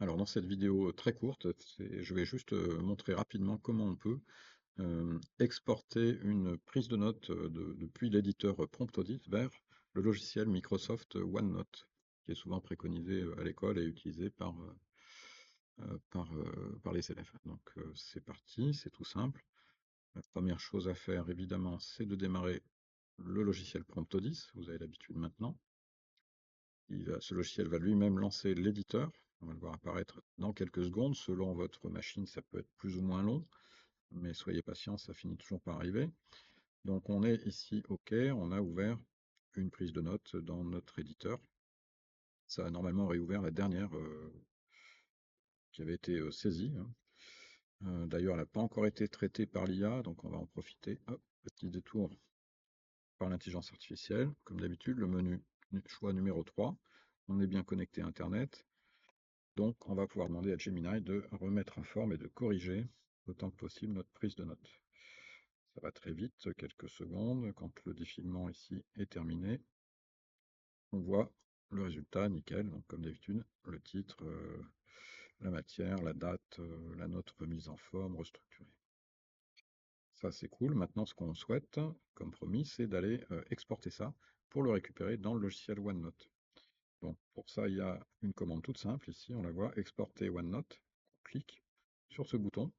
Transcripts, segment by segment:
Alors dans cette vidéo très courte, je vais juste montrer rapidement comment on peut exporter une prise de notes depuis l'éditeur PromptAudit vers le logiciel Microsoft OneNote, qui est souvent préconisé à l'école et utilisé par les élèves. Donc c'est parti, c'est tout simple. La première chose à faire, évidemment, c'est de démarrer le logiciel PromptAudit. Vous avez l'habitude maintenant. Ce logiciel va lui-même lancer l'éditeur. On va le voir apparaître dans quelques secondes. Selon votre machine, ça peut être plus ou moins long, mais soyez patient, ça finit toujours par arriver. Donc on est ici OK, on a ouvert une prise de notes dans notre éditeur. Ça a normalement réouvert la dernière qui avait été saisie, hein. D'ailleurs, elle n'a pas encore été traitée par l'IA, donc on va en profiter. Hop, petit détour par l'intelligence artificielle. Comme d'habitude, le menu choix numéro 3. On est bien connecté à Internet. Donc, on va pouvoir demander à Gemini de remettre en forme et de corriger autant que possible notre prise de notes. Ça va très vite, quelques secondes. Quand le défilement ici est terminé, on voit le résultat, nickel. Donc, comme d'habitude, le titre, la matière, la date, la note remise en forme, restructurée. Ça, c'est cool. Maintenant, ce qu'on souhaite, comme promis, c'est d'aller exporter ça pour le récupérer dans le logiciel OneNote. Donc, pour ça, il y a une commande toute simple. Ici, on la voit, exporter OneNote. On clique sur ce bouton.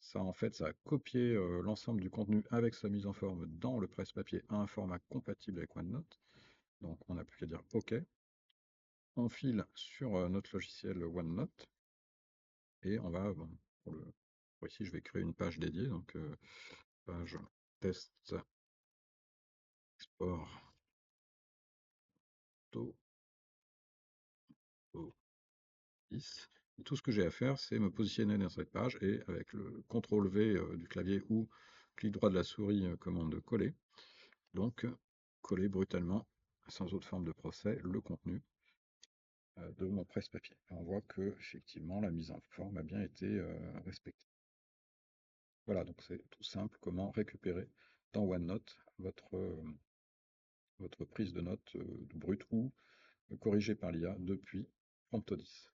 Ça, en fait, ça a copié l'ensemble du contenu avec sa mise en forme dans le presse-papier à un format compatible avec OneNote. Donc, on n'a plus qu'à dire OK. On file sur notre logiciel OneNote et on va, bon, pour ici, je vais créer une page dédiée. Donc, page test export Et tout ce que j'ai à faire, c'est me positionner dans cette page et avec le CTRL V du clavier ou clic droit de la souris, commande coller. Donc, coller brutalement, sans autre forme de procès, le contenu de mon presse-papier. On voit que effectivement la mise en forme a bien été respectée. Voilà, donc c'est tout simple comment récupérer dans OneNote votre prise de notes brute ou corrigée par l'IA depuis PromptAudit.